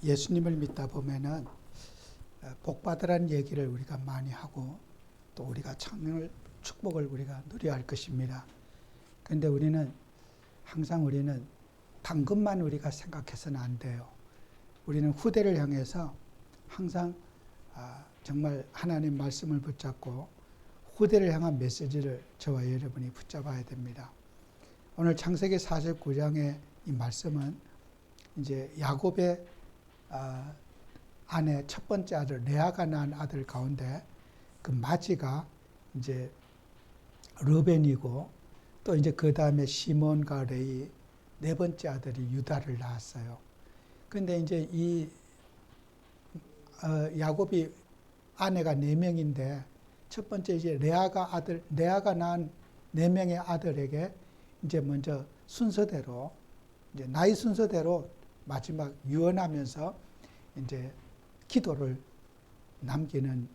예수님을 믿다 보면은 복 받으라는 얘기를 우리가 많이 하고 또 우리가 창을 축복을 우리가 누려야 할 것입니다. 그런데 우리는 항상 방금만 우리가 생각해서는 안 돼요. 우리는 후대를 향해서 항상 정말 하나님 말씀을 붙잡고 후대를 향한 메시지를 저와 여러분이 붙잡아야 됩니다. 오늘 창세기 49장의 이 말씀은 이제 야곱의 아내 첫 번째 아들 레아가 낳은 아들 가운데 그 맏이가 이제 르벤이고 또 이제 그 다음에 시몬과 레위 네 번째 아들이 유다를 낳았어요. 그런데 이제 이 야곱이 아내가 네 명인데 첫 번째 이제 레아가 낳은 네 명의 아들에게 이제 먼저 순서대로 이제 나이 순서대로 마지막 유언하면서 이제 기도를 남기는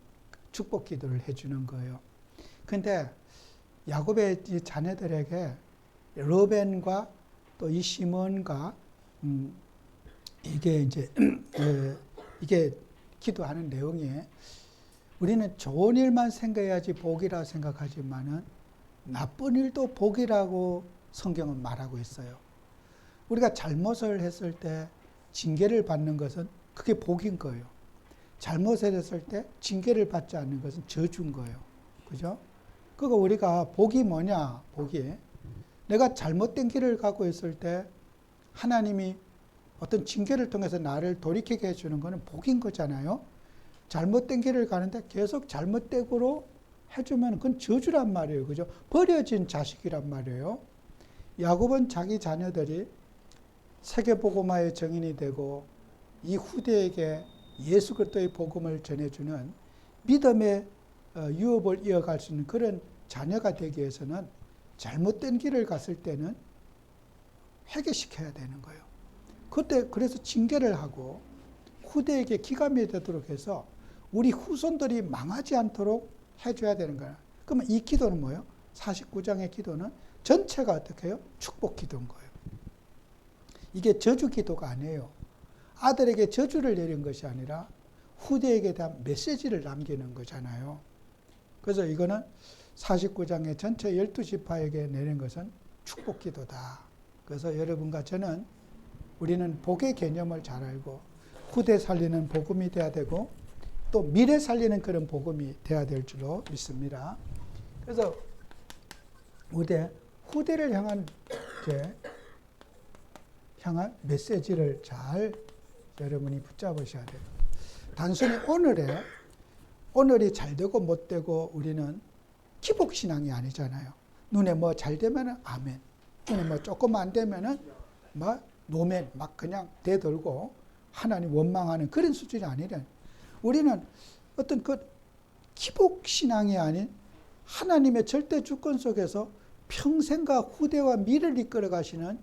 축복 기도를 해주는 거예요. 근데 야곱의 이 자녀들에게 르벤과 또 이 시몬과 이게 이제 이게 기도하는 내용이 우리는 좋은 일만 생각해야지 복이라 생각하지만은 나쁜 일도 복이라고 성경은 말하고 있어요. 우리가 잘못을 했을 때 징계를 받는 것은 그게 복인 거예요. 잘못을 했을 때 징계를 받지 않는 것은 저주인 거예요. 그죠? 그거 우리가 복이 뭐냐? 복이 내가 잘못된 길을 가고 있을 때 하나님이 어떤 징계를 통해서 나를 돌이키게 해주는 것은 복인 거잖아요. 잘못된 길을 가는데 계속 잘못되고로 해주면 그건 저주란 말이에요. 그죠? 버려진 자식이란 말이에요. 야곱은 자기 자녀들이 세계복음화의 정인이 되고 이 후대에게 예수 그리스도의 복음을 전해주는 믿음의 유업을 이어갈 수 있는 그런 자녀가 되기 위해서는 잘못된 길을 갔을 때는 회개시켜야 되는 거예요. 그때 그래서 징계를 하고 후대에게 기감이 되도록 해서 우리 후손들이 망하지 않도록 해줘야 되는 거예요. 그러면 이 기도는 뭐예요? 49장의 기도는 전체가 어떻게 해요? 축복 기도인 거예요. 이게 저주 기도가 아니에요. 아들에게 저주를 내린 것이 아니라 후대에게 대한 메시지를 남기는 거잖아요. 그래서 이거는 49장의 전체 12지파에게 내린 것은 축복 기도다. 그래서 여러분과 저는 우리는 복의 개념을 잘 알고 후대 살리는 복음이 돼야 되고 또 미래 살리는 그런 복음이 돼야 될 줄로 믿습니다. 그래서 후대를 향한 메시지를 잘 여러분이 붙잡으셔야 돼요. 단순히 오늘이 잘 되고 못 되고 우리는 기복신앙이 아니잖아요. 눈에 뭐 잘 되면은 아멘. 눈에 뭐 조금 안 되면은 뭐 노멘 막 그냥 대들고 하나님 원망하는 그런 수준이 아니라 우리는 어떤 그 기복신앙이 아닌 하나님의 절대 주권 속에서 평생과 후대와 미래를 이끌어 가시는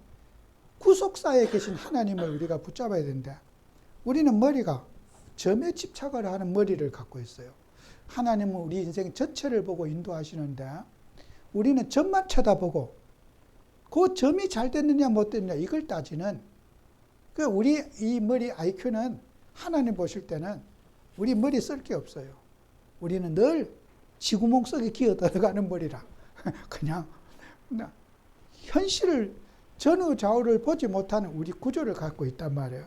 구속사에 계신 하나님을 우리가 붙잡아야 된다. 우리는 머리가 점에 집착을 하는 머리를 갖고 있어요. 하나님은 우리 인생 전체를 보고 인도하시는데 우리는 점만 쳐다보고 그 점이 잘 됐느냐 못 됐느냐 이걸 따지는 우리 이 머리 IQ는 하나님 보실 때는 우리 머리 쓸 게 없어요. 우리는 늘 지구멍 속에 기어 들어가는 머리라 그냥 현실을 전후 좌우를 보지 못하는 우리 구조를 갖고 있단 말이에요.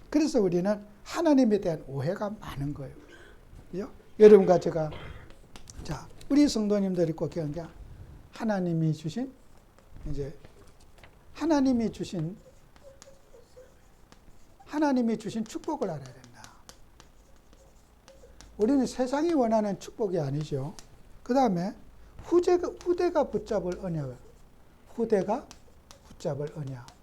그래서 우리는 하나님에 대한 오해가 많은 거예요. 그죠? 여러분과 제가 우리 성도님들이 꼭 기억한 게 하나님이 주신 축복을 알아야 된다. 우리는 세상이 원하는 축복이 아니죠. 그 다음에 후대가 붙잡을 언약. 후대가 붙잡을 언약.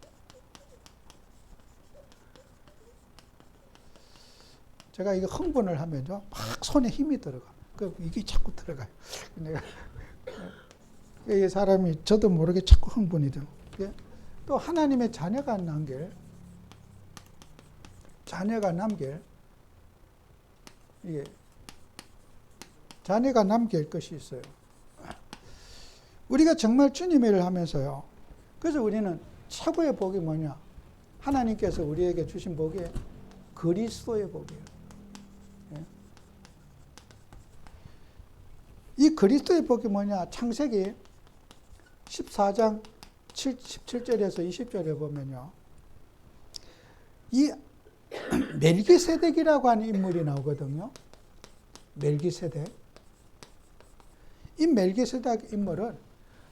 제가 이거 흥분을 하면요, 막 손에 힘이 들어가. 이게 자꾸 들어가요. 내가 이 사람이 저도 모르게 자꾸 흥분이 돼요. 또 하나님의 자녀가 남길 것이 있어요. 우리가 정말 주님의 일을 하면서요. 그래서 우리는 최고의 복이 뭐냐? 하나님께서 우리에게 주신 복이 그리스도의 복이에요. 예. 이 그리스도의 복이 뭐냐? 창세기 14장 17절에서 20절에 보면요. 이 멜기세덱이라고 하는 인물이 나오거든요. 멜기세덱. 이 멜기세덱 인물은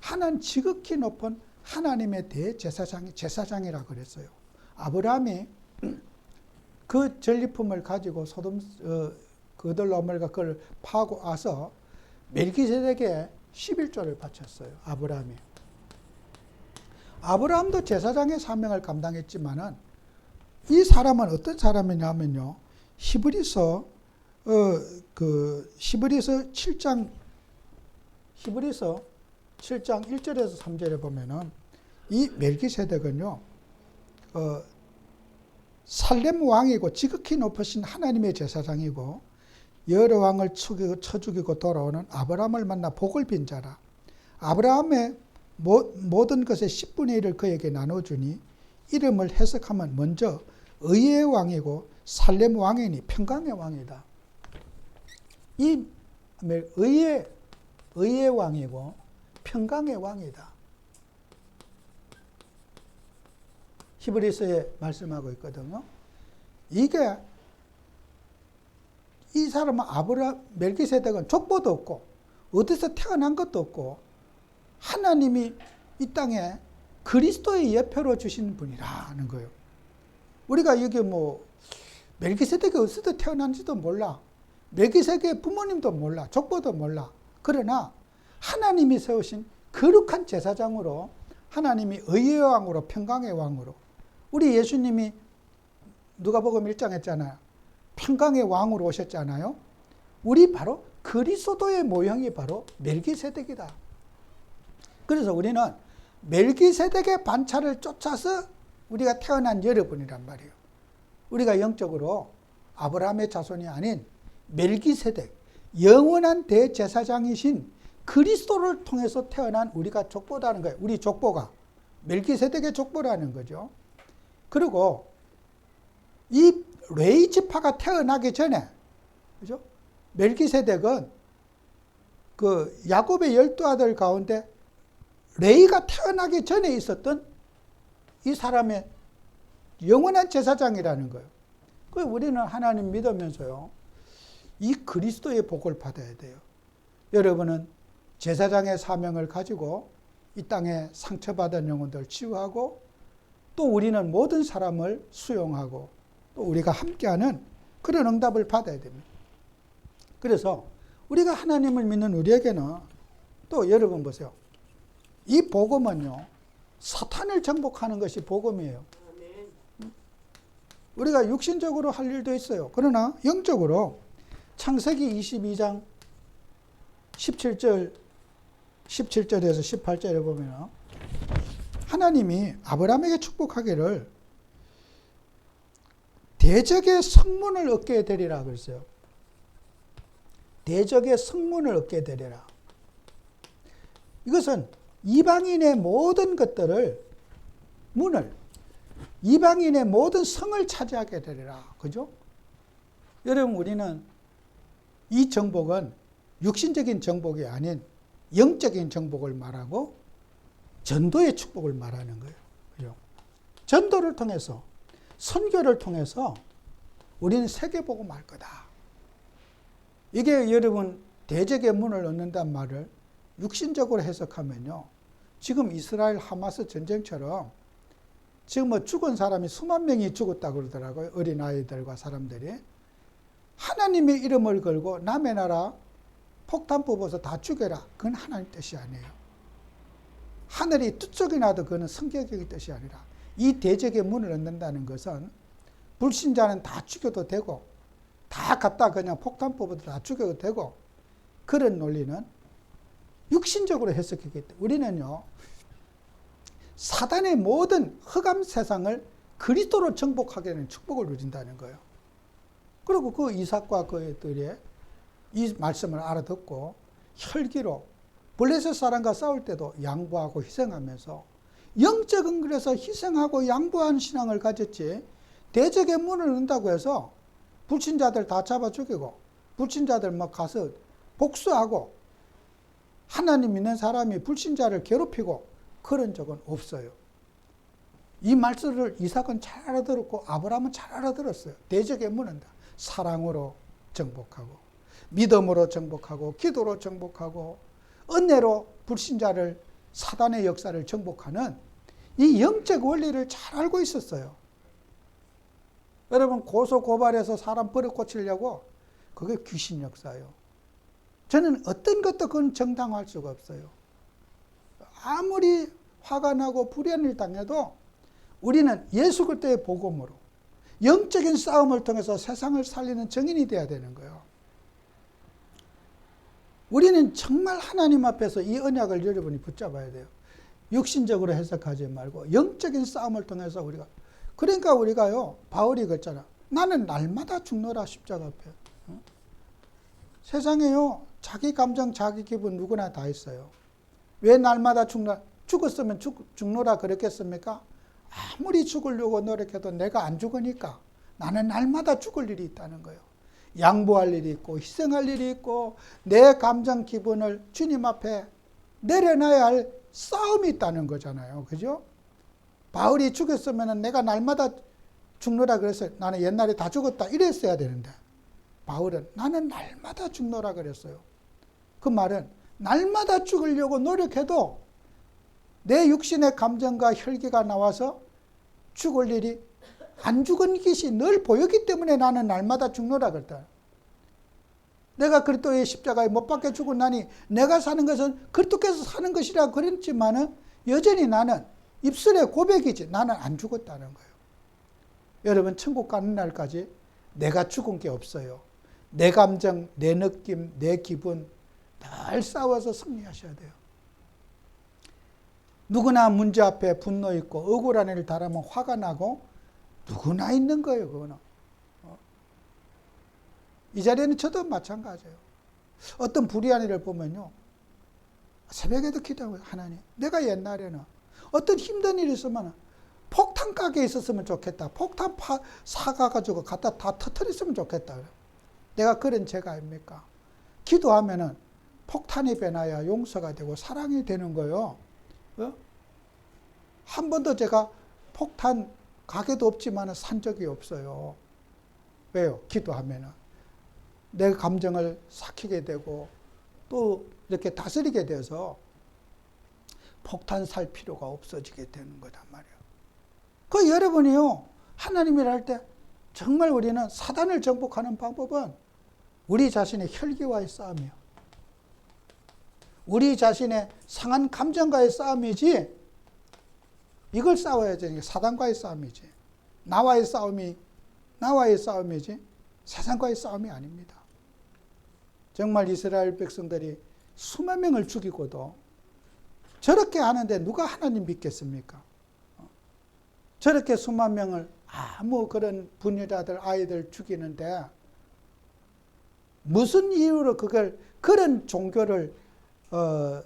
하나님 지극히 높은 하나님의 제사장이라고 그랬어요. 아브라함이 그 전리품을 가지고 그들로물과 그걸 파고 와서 멜기세덱에 11조를 바쳤어요. 아브라함이. 아브라함도 제사장의 사명을 감당했지만은 이 사람은 어떤 사람이냐면요. 히브리서 7장 1절에서 3절에 보면은 이 멜기세덱은요. 살렘 왕이고 지극히 높으신 하나님의 제사장이고 여러 왕을 쳐 죽이고 돌아오는 아브라함을 만나 복을 빈 자라. 아브라함의 모든 것의 10분의 1을 그에게 나눠주니 이름을 해석하면 먼저 의의 왕이고 살렘 왕이니 평강의 왕이다. 이 의의 왕이고 평강의 왕이다. 히브리서에 말씀하고 있거든요. 이게 이 사람은 멜기세덱은 족보도 없고 어디서 태어난 것도 없고 하나님이 이 땅에 그리스도의 예표로 주신 분이라는 거예요. 우리가 여기 멜기세덱이 어디서 태어난지도 몰라. 멜기세덱의 부모님도 몰라. 족보도 몰라. 그러나 하나님이 세우신 거룩한 제사장으로 하나님이 의의 왕으로 평강의 왕으로 우리 예수님이 누가복음 1장 했잖아요. 평강의 왕으로 오셨잖아요. 우리 바로 그리스도의 모형이 바로 멜기세덱이다. 그래서 우리는 멜기세덱의 반차를 쫓아서 우리가 태어난 여러분이란 말이에요. 우리가 영적으로 아브라함의 자손이 아닌 멜기세덱, 영원한 대제사장이신 그리스도를 통해서 태어난 우리가 족보다는 거예요. 우리 족보가 멜기세덱의 족보라는 거죠. 그리고 이 레위 지파가 태어나기 전에, 그죠? 멜기세덱은 그 야곱의 12아들 가운데 레위가 태어나기 전에 있었던 이 사람의 영원한 제사장이라는 거예요. 그 우리는 하나님 믿으면서요, 이 그리스도의 복을 받아야 돼요. 여러분은 제사장의 사명을 가지고 이 땅에 상처받은 영혼들 치유하고 또 우리는 모든 사람을 수용하고 또 우리가 함께하는 그런 응답을 받아야 됩니다. 그래서 우리가 하나님을 믿는 우리에게는 또 여러분 보세요. 이 복음은요, 사탄을 정복하는 것이 복음이에요. 우리가 육신적으로 할 일도 있어요. 그러나 영적으로 창세기 22장 17절에서 18절에 보면 하나님이 아브라함에게 축복하기를 대적의 성문을 얻게 되리라 그랬어요. 대적의 성문을 얻게 되리라. 이것은 이방인의 모든 것들을, 문을, 이방인의 모든 성을 차지하게 되리라. 그죠? 여러분, 우리는 이 정복은 육신적인 정복이 아닌 영적인 정복을 말하고 전도의 축복을 말하는 거예요. 그죠? 전도를 통해서, 선교를 통해서 우리는 세계복음 할 거다. 이게 여러분, 대적의 문을 얻는다는 말을 육신적으로 해석하면요, 지금 이스라엘 하마스 전쟁처럼 지금 죽은 사람이 수만 명이 죽었다고 그러더라고요. 어린아이들과 사람들이. 하나님의 이름을 걸고 남의 나라 폭탄 뽑아서 다 죽여라. 그건 하나님 뜻이 아니에요. 하늘이 뚜쩍이 나도 그거는 성경적인 뜻이 아니라 이 대적의 문을 얻는다는 것은 불신자는 다 죽여도 되고 다 갖다 그냥 폭탄 뽑아도 다 죽여도 되고 그런 논리는 육신적으로 해석했기 때문에 우리는요, 사단의 모든 흑암 세상을 그리스도로 정복하게 되는 축복을 누린다는 거예요. 그리고 그 이삭과 그들의 이 말씀을 알아듣고 혈기로 블레셋 사람과 싸울 때도 양보하고 희생하면서 영적인 그래서 희생하고 양보하는 신앙을 가졌지 대적의 문을 연다고 해서 불신자들 다 잡아 죽이고 불신자들 막 가서 복수하고 하나님 믿는 사람이 불신자를 괴롭히고 그런 적은 없어요. 이 말씀을 이삭은 잘 알아들었고 아브라함은 잘 알아들었어요. 대적의 문은 사랑으로 정복하고 믿음으로 정복하고 기도로 정복하고 은혜로 불신자를 사단의 역사를 정복하는 이 영적 원리를 잘 알고 있었어요. 여러분 고소 고발해서 사람 버릇 고치려고 그게 귀신 역사예요. 저는 어떤 것도 그건 정당화할 수가 없어요. 아무리 화가 나고 불의한 일 당해도 우리는 예수 그리스도의 복음으로 영적인 싸움을 통해서 세상을 살리는 증인이 되어야 되는 거예요. 우리는 정말 하나님 앞에서 이 언약을 여러분이 붙잡아야 돼요. 육신적으로 해석하지 말고 영적인 싸움을 통해서 그러니까 우리가요, 바울이 그랬잖아. 나는 날마다 죽노라 십자가 앞에. 세상에요, 자기 감정, 자기 기분 누구나 다 있어요. 왜 날마다 죽었으면 죽노라 그랬겠습니까? 아무리 죽으려고 노력해도 내가 안 죽으니까 나는 날마다 죽을 일이 있다는 거예요. 양보할 일이 있고 희생할 일이 있고 내 감정 기분을 주님 앞에 내려놔야 할 싸움이 있다는 거잖아요. 그죠? 바울이 죽었으면 내가 날마다 죽노라 그랬어요. 나는 옛날에 다 죽었다 이랬어야 되는데 바울은 나는 날마다 죽노라 그랬어요. 그 말은 날마다 죽으려고 노력해도 내 육신의 감정과 혈기가 나와서 죽을 일이 안 죽은 것이 늘 보였기 때문에 나는 날마다 죽노라 그랬다. 내가 그리스도의 십자가에 못 박혀 죽고 나니 내가 사는 것은 그리스도께서 사는 것이라 그랬지만은 여전히 나는 입술의 고백이지 나는 안 죽었다는 거예요. 여러분 천국 가는 날까지 내가 죽은 게 없어요. 내 감정, 내 느낌, 내 기분 늘 싸워서 승리하셔야 돼요. 누구나 문제 앞에 분노 있고 억울한 일을 당하면 화가 나고 누구나 있는 거예요. 그거는. 이 자리에는 저도 마찬가지예요. 어떤 불의한 일을 보면요. 새벽에도 기도하고 하나님 내가 옛날에는 어떤 힘든 일이 있으면 폭탄 가게에 있었으면 좋겠다. 폭탄 사가지고 갖다 다 터뜨렸으면 좋겠다. 내가 그런 죄가 아닙니까? 기도하면은 폭탄이 변하여 용서가 되고 사랑이 되는 거예요. 한 번도 제가 폭탄 가게도 없지만 산 적이 없어요. 왜요? 기도하면은 내 감정을 삭히게 되고 또 이렇게 다스리게 돼서 폭탄 살 필요가 없어지게 되는 거단 말이에요. 그 여러분이요, 하나님이라 할 때 정말 우리는 사단을 정복하는 방법은 우리 자신의 혈기와의 싸움이에요. 우리 자신의 상한 감정과의 싸움이지, 이걸 싸워야 되는 게 사단과의 싸움이지. 나와의 싸움이지, 세상과의 싸움이 아닙니다. 정말 이스라엘 백성들이 수만 명을 죽이고도 저렇게 하는데 누가 하나님 믿겠습니까? 저렇게 수만 명을 아무 그런 분유자들, 아이들 죽이는데 무슨 이유로 그런 종교를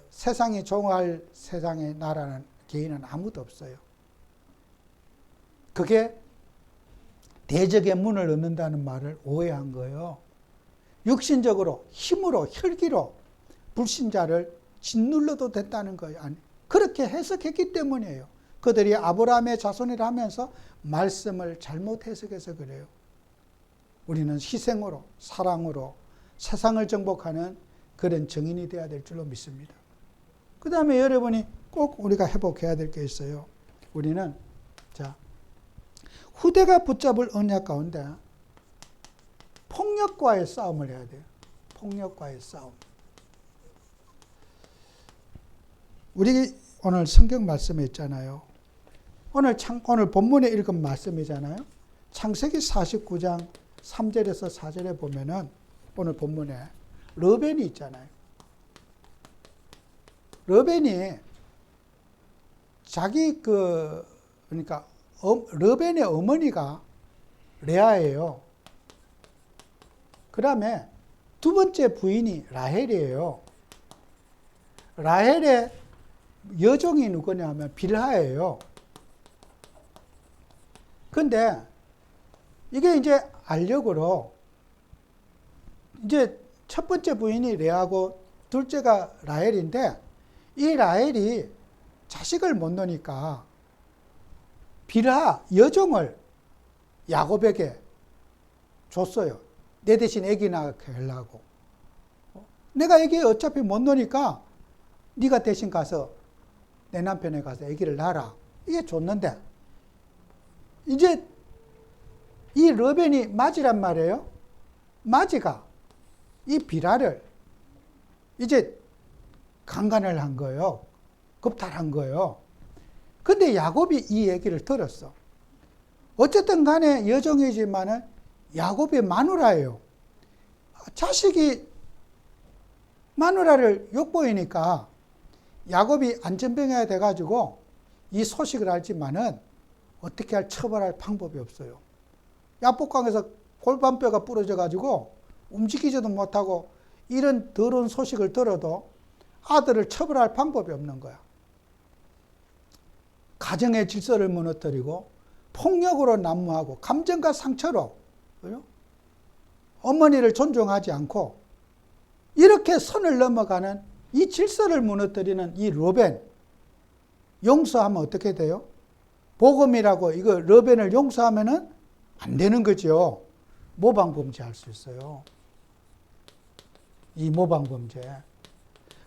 세상이 종할 세상의 나라는 개인은 아무도 없어요. 그게 대적의 문을 얻는다는 말을 오해한 거예요. 육신적으로 힘으로 혈기로 불신자를 짓눌러도 된다는 거예요. 아니, 그렇게 해석했기 때문이에요. 그들이 아브라함의 자손이라 하면서 말씀을 잘못 해석해서 그래요. 우리는 희생으로 사랑으로 세상을 정복하는 그런 증인이 되어야 될 줄로 믿습니다. 그 다음에 여러분이 꼭 우리가 회복해야 될 게 있어요. 우리는 후대가 붙잡을 언약 가운데 폭력과의 싸움을 해야 돼요. 폭력과의 싸움. 우리 오늘 성경 말씀에 있잖아요. 오늘 본문에 읽은 말씀이잖아요. 창세기 49장 3절에서 4절에 보면은 오늘 본문에 르벤이 있잖아요. 르벤이 그러니까 르벤의 어머니가 레아예요. 그 다음에 두 번째 부인이 라헬이에요. 라헬의 여종이 누구냐 하면 빌하예요. 근데 이게 이제 알력으로 이제 첫 번째 부인이 레아고 둘째가 라헬인데 이 라헬이 자식을 못 놓으니까 빌하 여종을 야곱에게 줬어요. 내 대신 아기 낳게 하려고. 내가 아기 어차피 못 놓으니까 네가 대신 가서 내 남편에 가서 아기를 낳아라. 이게 줬는데 이제 이 르벤이 맞이란 말이에요. 맞이가 이 빌하를 이제 강간을 한 거예요. 겁탈한 거예요. 근데 야곱이 이 얘기를 들었어. 어쨌든 간에 여종이지만은 야곱의 마누라예요. 자식이 마누라를 욕보이니까 야곱이 안전병해야 돼가지고 이 소식을 알지만은 어떻게 처벌할 방법이 없어요. 야복강에서 골반뼈가 부러져가지고 움직이지도 못하고 이런 더러운 소식을 들어도 아들을 처벌할 방법이 없는 거야. 가정의 질서를 무너뜨리고 폭력으로 난무하고 감정과 상처로 어머니를 존중하지 않고 이렇게 선을 넘어가는 이 질서를 무너뜨리는 이 르벤 용서하면 어떻게 돼요? 복음이라고 이거 르벤을 용서하면은 안 되는 거죠. 모방범죄 할 수 있어요. 이 모방범죄.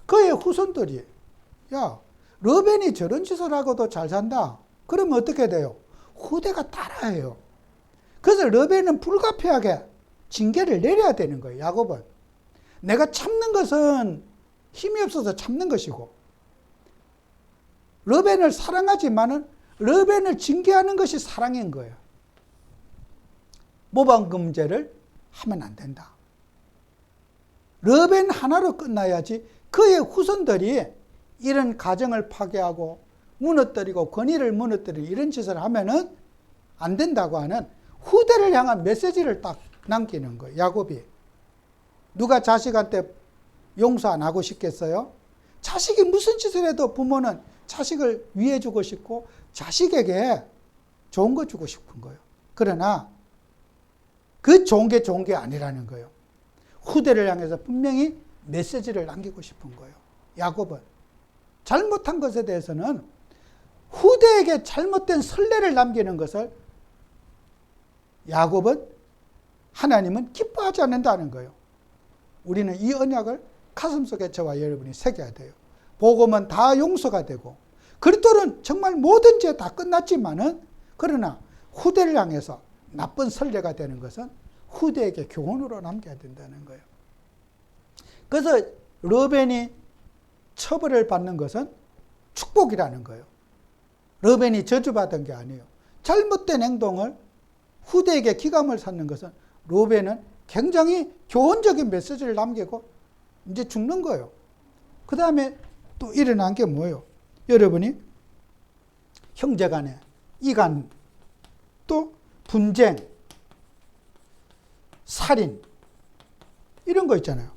그의 후손들이 야 르벤이 저런 짓을 하고도 잘 산다. 그러면 어떻게 돼요? 후대가 따라해요. 그래서 르벤은 불가피하게 징계를 내려야 되는 거예요. 야곱은. 내가 참는 것은 힘이 없어서 참는 것이고 르벤을 사랑하지만은 르벤을 징계하는 것이 사랑인 거예요. 모방범죄를 하면 안 된다. 르벤 하나로 끝나야지 그의 후손들이 이런 가정을 파괴하고 무너뜨리고 권위를 무너뜨리는 이런 짓을 하면은 안 된다고 하는 후대를 향한 메시지를 딱 남기는 거예요. 야곱이. 누가 자식한테 용서 안 하고 싶겠어요? 자식이 무슨 짓을 해도 부모는 자식을 위해주고 싶고 자식에게 좋은 거 주고 싶은 거예요. 그러나 그 좋은 게 아니라는 거예요. 후대를 향해서 분명히 메시지를 남기고 싶은 거예요. 야곱은. 잘못한 것에 대해서는 후대에게 잘못된 선례를 남기는 것을 야곱은 하나님은 기뻐하지 않는다는 거예요. 우리는 이 언약을 가슴속에 저와 여러분이 새겨야 돼요. 복음은 다 용서가 되고 그리스도는 정말 모든 죄 다 끝났지만은 그러나 후대를 향해서 나쁜 선례가 되는 것은 후대에게 교훈으로 남겨야 된다는 거예요. 그래서 르벤이 처벌을 받는 것은 축복이라는 거예요. 르벤이 저주받은 게 아니에요. 잘못된 행동을 후대에게 기감을 샀는 것은 르벤은 굉장히 교훈적인 메시지를 남기고 이제 죽는 거예요. 그 다음에 또 일어난 게 뭐예요? 여러분이 형제간에 이간, 또 분쟁, 살인 이런 거 있잖아요.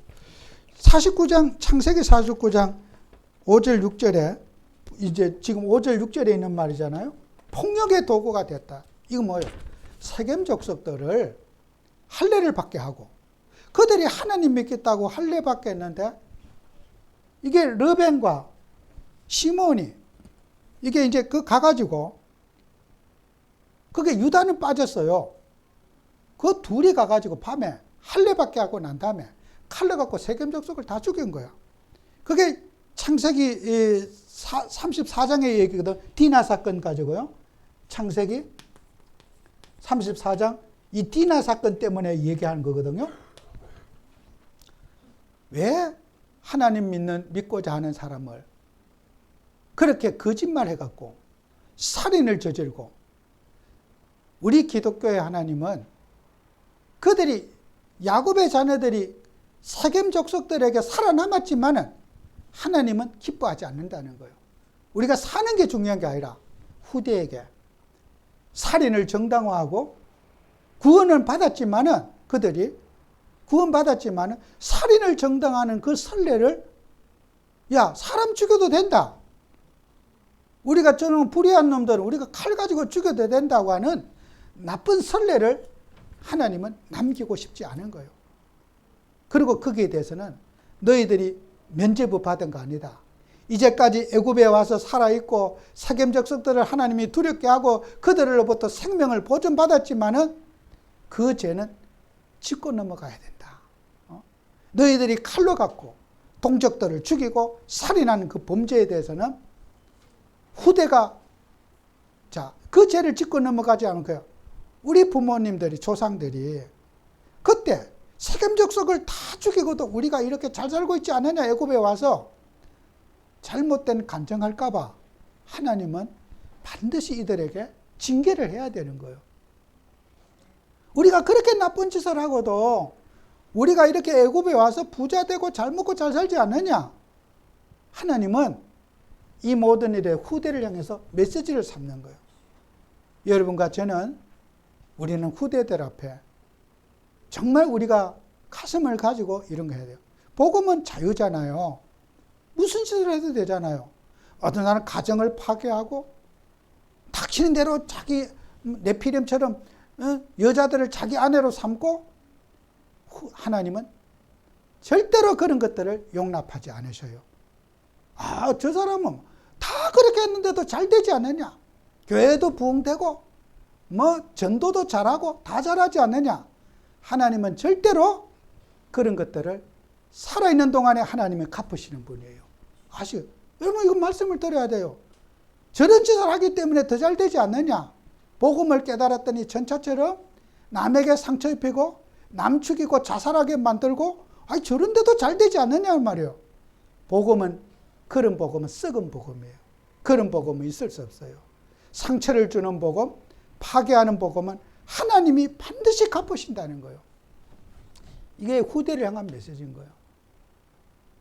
49장 창세기 49장 5절 6절에 이제 지금 5절 6절에 있는 말이잖아요. 폭력의 도구가 됐다. 이거 뭐예요? 세겜 족속들을 할례를 받게 하고 그들이 하나님 믿겠다고 할례 받게 했는데 이게 르벤과 시몬이 이게 이제 그 가가지고 그게 유다는 빠졌어요. 그 둘이 가가지고 밤에 할례 받게 하고 난 다음에 칼로 갖고 세겜 족속을 다 죽인 거야. 그게 창세기 34장의 얘기거든. 디나 사건 가지고요. 창세기 34장 이 디나 사건 때문에 얘기하는 거거든요. 왜 하나님 믿고자 하는 사람을 그렇게 거짓말 해갖고 살인을 저질고 우리 기독교의 하나님은 그들이 야곱의 자녀들이 세겜 족속들에게 살아남았지만은 하나님은 기뻐하지 않는다는 거예요. 우리가 사는 게 중요한 게 아니라 후대에게 살인을 정당화하고 구원을 받았지만은 그들이 구원받았지만은 살인을 정당화하는 그 선례를 야 사람 죽여도 된다. 우리가 저는 불의한 놈들은 우리가 칼 가지고 죽여도 된다고 하는 나쁜 선례를 하나님은 남기고 싶지 않은 거예요. 그리고 거기에 대해서는 너희들이 면죄부 받은 거 아니다. 이제까지 애굽에 와서 살아있고 세겜 족속들을 하나님이 두렵게 하고 그들로부터 생명을 보존받았지만은 그 죄는 짚고 넘어가야 된다. 너희들이 칼로 갖고 동족들을 죽이고 살인한 그 범죄에 대해서는 후대가 그 죄를 짚고 넘어가지 않은 거예요. 우리 부모님들이 조상들이 그때 세겜 족속을 다 죽이고도 우리가 이렇게 잘 살고 있지 않느냐 애굽에 와서 잘못된 간증할까 봐 하나님은 반드시 이들에게 징계를 해야 되는 거예요. 우리가 그렇게 나쁜 짓을 하고도 우리가 이렇게 애굽에 와서 부자 되고 잘 먹고 잘 살지 않느냐? 하나님은 이 모든 일의 후대를 향해서 메시지를 삼는 거예요. 여러분과 저는 우리는 후대들 앞에 정말 우리가 가슴을 가지고 이런 거 해야 돼요. 복음은 자유잖아요. 무슨 짓을 해도 되잖아요. 어떤 사람은 가정을 파괴하고 닥치는 대로 자기 네피림처럼 여자들을 자기 아내로 삼고 하나님은 절대로 그런 것들을 용납하지 않으셔요. 저 사람은 다 그렇게 했는데도 잘 되지 않느냐? 교회도 부흥되고 전도도 잘하고 다 잘하지 않느냐? 하나님은 절대로 그런 것들을 살아있는 동안에 하나님이 갚으시는 분이에요. 아시죠? 여러분 이거 말씀을 드려야 돼요. 저런 짓을 하기 때문에 더 잘 되지 않느냐? 복음을 깨달았더니 전차처럼 남에게 상처 입히고 남 죽이고 자살하게 만들고 저런데도 잘 되지 않느냐 말이에요. 그런 복음은 썩은 복음이에요. 그런 복음은 있을 수 없어요. 상처를 주는 복음, 파괴하는 복음은 하나님이 반드시 갚으신다는 거예요. 이게 후대를 향한 메시지인 거예요.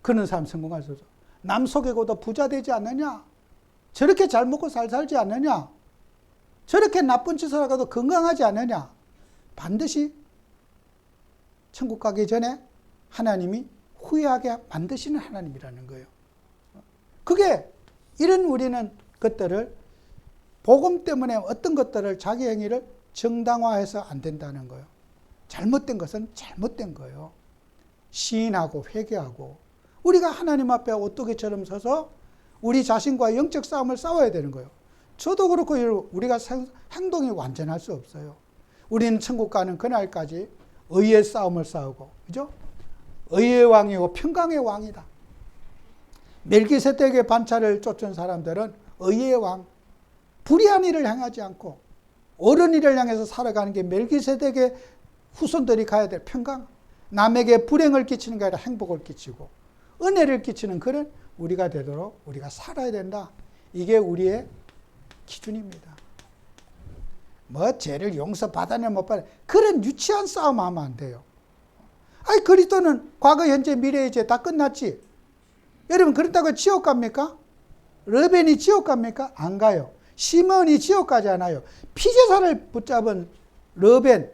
그런 사람 성공할 수 없어. 남 속이고도 부자 되지 않느냐? 저렇게 잘 먹고 잘 살지 않느냐? 저렇게 나쁜 짓을 하고도 건강하지 않느냐? 반드시 천국 가기 전에 하나님이 후회하게 만드시는 하나님이라는 거예요. 그게 이런 우리는 것들을 복음 때문에 어떤 것들을 자기 행위를 정당화해서 안 된다는 거예요. 잘못된 것은 잘못된 거예요. 시인하고 회개하고 우리가 하나님 앞에 오뚜기처럼 서서 우리 자신과 영적 싸움을 싸워야 되는 거예요. 저도 그렇고 우리가 행동이 완전할 수 없어요. 우리는 천국 가는 그날까지 의의 싸움을 싸우고, 그죠? 의의 왕이고 평강의 왕이다. 멜기세덱의 반차를 쫓은 사람들은 의의 왕, 불의한 일을 행하지 않고 옳은 일을 향해서 살아가는 게 멜기세덱의 후손들이 가야 될 평강. 남에게 불행을 끼치는 게 아니라 행복을 끼치고 은혜를 끼치는 그런 우리가 되도록 우리가 살아야 된다. 이게 우리의 기준입니다. 죄를 용서받아내 못 받아 그런 유치한 싸움 하면 안 돼요. 그리스도는 과거, 현재, 미래의 죄 다 끝났지. 여러분 그렇다고 지옥 갑니까? 르벤이 지옥 갑니까? 안 가요. 시몬이 지옥 가지 않아요. 피제사를 붙잡은 르벤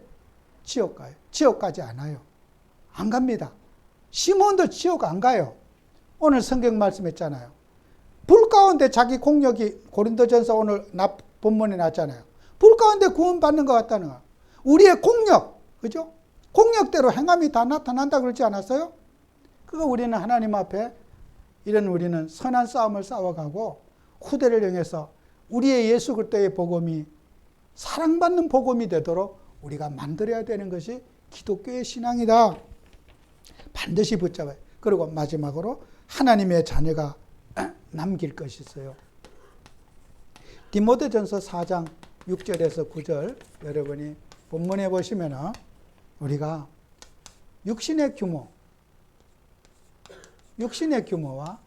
지옥 가요. 지옥 가지 않아요. 안 갑니다. 시몬도 지옥 안 가요. 오늘 성경 말씀했잖아요. 불 가운데 자기 공력이 고린도전서 오늘 본문에 났잖아요. 불 가운데 구원받는 것 같다는 거. 우리의 공력, 그죠? 공력대로 행함이 다 나타난다 그러지 않았어요? 그거 우리는 하나님 앞에 우리는 선한 싸움을 싸워가고 후대를 향해서 우리의 예수 그리스도의 복음이 사랑받는 복음이 되도록 우리가 만들어야 되는 것이 기독교의 신앙이다. 반드시 붙잡아요. 그리고 마지막으로 하나님의 자녀가 남길 것이 있어요. 디모데전서 4장 6절에서 9절 여러분이 본문에 보시면 우리가 육신의 규모와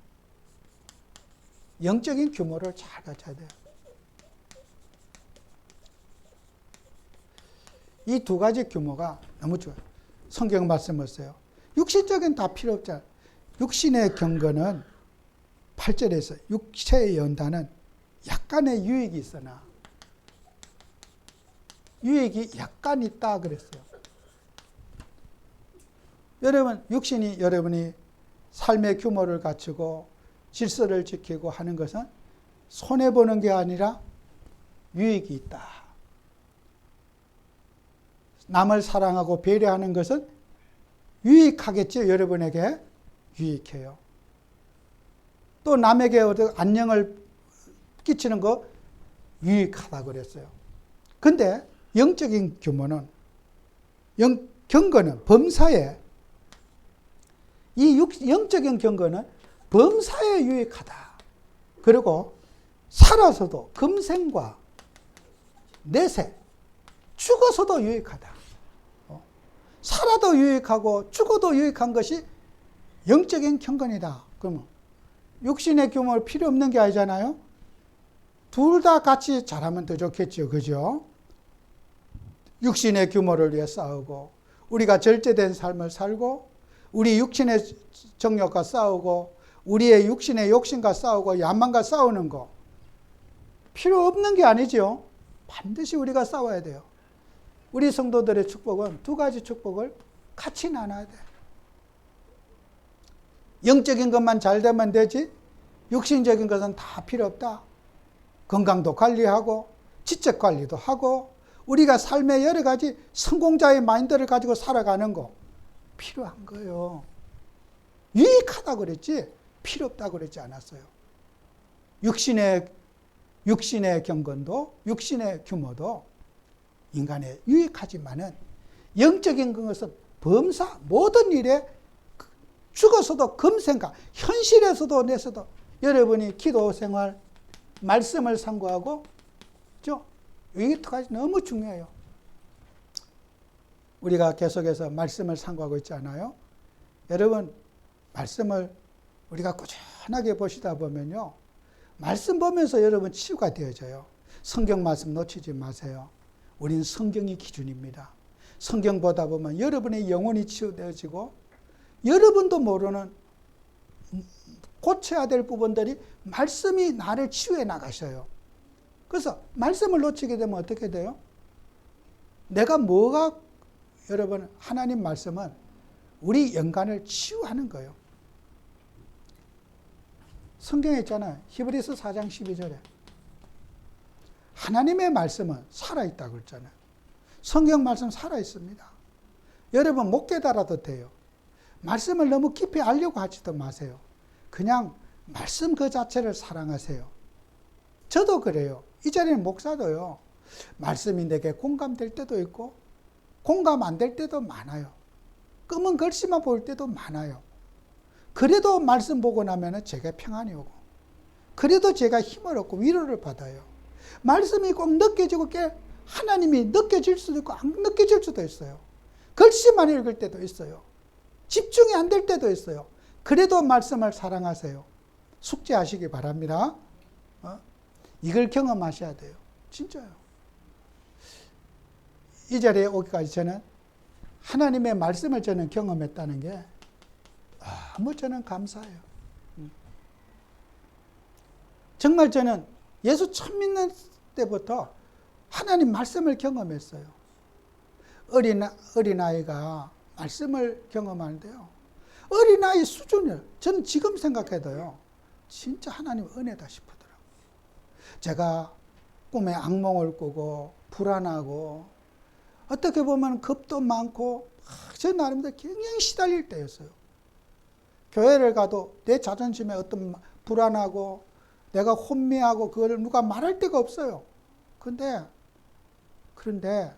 영적인 규모를 잘 갖춰야 돼요. 이 두 가지 규모가 너무 좋아요. 성경 말씀을 써요. 육신적인 다 필요 없잖아요. 육신의 경건은 8절에서 육체의 연단은 약간의 유익이 있으나 유익이 약간 있다 그랬어요. 여러분 육신이 여러분이 삶의 규모를 갖추고 질서를 지키고 하는 것은 손해보는 게 아니라 유익이 있다. 남을 사랑하고 배려하는 것은 유익하겠죠. 여러분에게 유익해요. 또 남에게 안녕을 끼치는 거 유익하다 그랬어요. 근데 영적인 규모는, 경건은 범사에, 이 영적인 경건은 범사에 유익하다. 그리고 살아서도 금생과 내세, 죽어서도 유익하다. 살아도 유익하고 죽어도 유익한 것이 영적인 경건이다. 그러면 육신의 규모는 필요 없는 게 아니잖아요. 둘 다 같이 잘하면 더 좋겠죠. 그죠? 육신의 규모를 위해 싸우고, 우리가 절제된 삶을 살고, 우리 육신의 정욕과 싸우고, 우리의 육신의 욕심과 싸우고, 야망과 싸우는 거 필요 없는 게 아니죠. 반드시 우리가 싸워야 돼요. 우리 성도들의 축복은 두 가지 축복을 같이 나눠야 돼. 영적인 것만 잘 되면 되지, 육신적인 것은 다 필요 없다. 건강도 관리하고, 지적 관리도 하고, 우리가 삶의 여러 가지 성공자의 마인드를 가지고 살아가는 거 필요한 거예요. 유익하다 그랬지 필요 없다 그랬지 않았어요. 육신의 경건도, 육신의 규모도 인간에 유익하지만은 영적인 것은 범사, 모든 일에 죽어서도 금생각, 현실에서도 내서도 여러분이 기도 생활, 말씀을 상고하고, 이 두 가지 너무 중요해요. 우리가 계속해서 말씀을 상고하고 있잖아요. 여러분, 말씀을 우리가 꾸준하게 보시다 보면요, 말씀 보면서 여러분 치유가 되어져요. 성경 말씀 놓치지 마세요. 우린 성경이 기준입니다. 성경 보다 보면 여러분의 영혼이 치유되어지고, 여러분도 모르는 고쳐야 될 부분들이 말씀이 나를 치유해 나가셔요. 그래서 말씀을 놓치게 되면 어떻게 돼요? 여러분, 하나님 말씀은 우리 영간을 치유하는 거예요. 성경에 있잖아요. 히브리서 4장 12절에 하나님의 말씀은 살아있다고 그랬잖아요. 성경 말씀 살아있습니다. 여러분 못 깨달아도 돼요. 말씀을 너무 깊이 알려고 하지도 마세요. 그냥 말씀 그 자체를 사랑하세요. 저도 그래요. 이 자리는 목사도요. 말씀이 내게 공감될 때도 있고 공감 안 될 때도 많아요. 검은 글씨만 보일 때도 많아요. 그래도 말씀 보고 나면 제가 평안이 오고, 그래도 제가 힘을 얻고 위로를 받아요. 말씀이 꼭 느껴지고 하나님이 느껴질 수도 있고 안 느껴질 수도 있어요. 글씨만 읽을 때도 있어요. 집중이 안 될 때도 있어요. 그래도 말씀을 사랑하세요. 숙지하시기 바랍니다. 이걸 경험하셔야 돼요. 진짜요. 이 자리에 오기까지 저는 하나님의 말씀을 저는 경험했다는 게 너무 저는 감사해요. 정말 저는 예수 처음 믿는 때부터 하나님 말씀을 경험했어요. 어린아이가 말씀을 경험하는데요. 어린아이 수준을 저는 지금 생각해도요. 진짜 하나님 은혜다 싶더라고요. 제가 꿈에 악몽을 꾸고 불안하고 어떻게 보면 겁도 많고 제 나름대로 굉장히 시달릴 때였어요. 교회를 가도 내 자존심에 어떤 불안하고 내가 혼미하고 그걸 누가 말할 데가 없어요. 그런데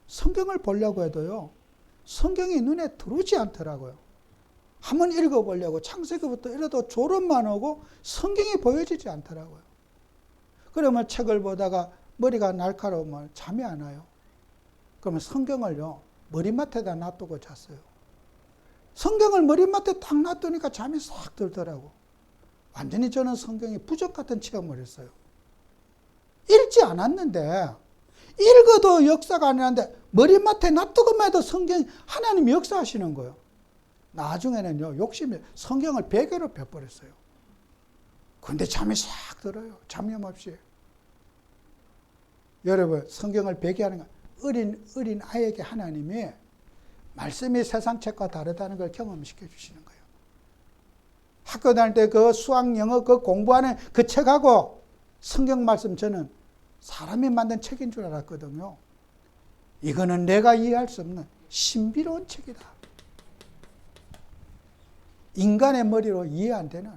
성경을 보려고 해도요. 성경이 눈에 들어오지 않더라고요. 한번 읽어보려고 창세기부터 읽어도 졸음만 오고 성경이 보여지지 않더라고요. 그러면 책을 보다가 머리가 날카로우면 잠이 안 와요. 그러면 성경을요. 머리맡에다 놔두고 잤어요. 성경을 머리맡에 딱 놔두니까 잠이 싹 들더라고. 완전히 저는 성경이 부적 같은 체험을 했어요. 읽지 않았는데 읽어도 역사가 안 나는데 머리맡에 놔두고만 해도 성경 하나님이 역사하시는 거예요. 나중에는요. 욕심이 성경을 베개로 펴버렸어요. 근데 잠이 싹 들어요. 잠염 없이. 여러분 성경을 베개하는 거 어린 아이에게 하나님이 말씀이 세상 책과 다르다는 걸 경험시켜 주시는 거예요. 학교 다닐 때 그 수학 영어 그 공부하는 그 책하고 성경 말씀 저는 사람이 만든 책인 줄 알았거든요. 이거는 내가 이해할 수 없는 신비로운 책이다. 인간의 머리로 이해 안 되는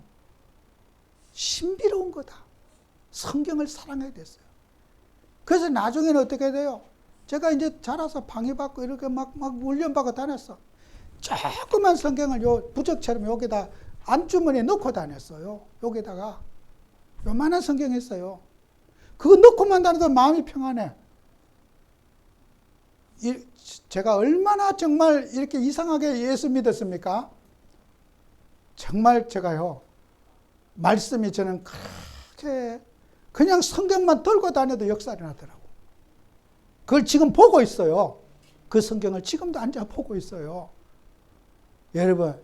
신비로운 거다. 성경을 사랑해야 됐어요. 그래서 나중에는 어떻게 돼요? 제가 이제 자라서 방해받고 이렇게 막 훈련받고 다녔어. 조그만 성경을 요 부적처럼 여기다 안주머니에 넣고 다녔어요. 여기다가 요만한 성경 있어요. 그거 넣고만 다녀도 마음이 평안해. 제가 얼마나 정말 이렇게 이상하게 예수 믿었습니까? 정말 제가요, 말씀이 저는 그렇게 그냥 성경만 들고 다녀도 역사를 나더라고. 그걸 지금 보고 있어요. 그 성경을 지금도 앉아 보고 있어요. 여러분,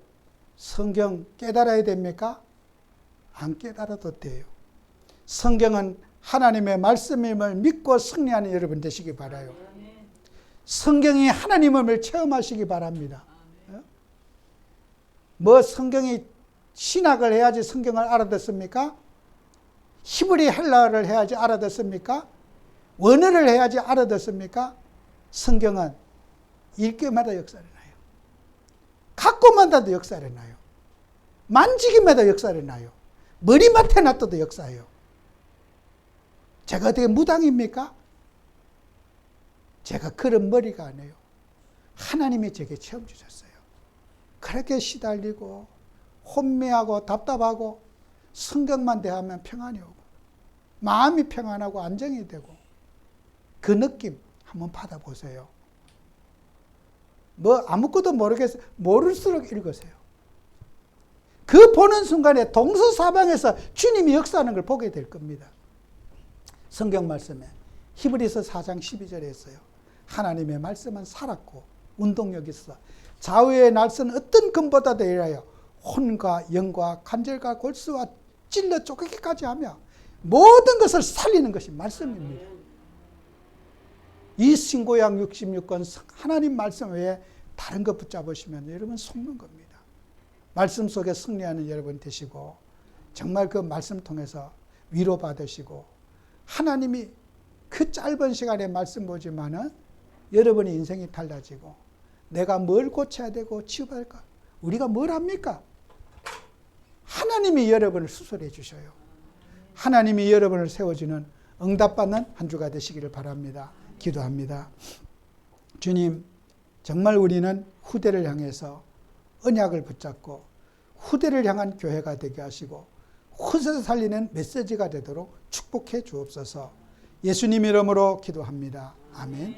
성경 깨달아야 됩니까? 안 깨달아도 돼요. 성경은 하나님의 말씀임을 믿고 승리하는 여러분 되시기 바라요. 성경이 하나님임을 체험하시기 바랍니다. 뭐 성경이 신학을 해야지 성경을 알아듣습니까? 히브리 헬라어를 해야지 알아듣습니까? 원어를 해야지 알아듣습니까? 성경은 읽기마다 역사를 나요. 갖고만다도 역사를 나요. 만지기마다 역사를 나요. 머리맡에 놔둬도 역사예요. 제가 어떻게 무당입니까? 제가 그런 머리가 아니에요. 하나님이 제게 체험 주셨어요. 그렇게 시달리고 혼미하고 답답하고 성경만 대하면 평안이 오고 마음이 평안하고 안정이 되고 그 느낌 한번 받아보세요. 뭐 아무것도 모르겠어요. 모를수록 읽으세요. 그 보는 순간에 동서사방에서 주님이 역사하는 걸 보게 될 겁니다. 성경 말씀에 히브리서 4장 12절에 있어요. 하나님의 말씀은 살았고 운동력이 있어 좌우의 날선 어떤 금보다도 일하여 혼과 영과 간절과 골수와 찔러 쪼개기까지 하며 모든 것을 살리는 것이 말씀입니다. 이 신고약 66권 하나님 말씀 외에 다른 것 붙잡으시면 여러분 속는 겁니다. 말씀 속에 승리하는 여러분 되시고 정말 그 말씀 통해서 위로받으시고 하나님이 그 짧은 시간에 말씀 보지만은 여러분의 인생이 달라지고 내가 뭘 고쳐야 되고 치유받을까? 우리가 뭘 합니까? 하나님이 여러분을 수술해 주셔요. 하나님이 여러분을 세워주는 응답받는 한 주가 되시기를 바랍니다. 기도합니다. 주님, 정말 우리는 후대를 향해서 언약을 붙잡고 후대를 향한 교회가 되게 하시고 후세를 살리는 메시지가 되도록 축복해 주옵소서. 예수님 이름으로 기도합니다. 아멘.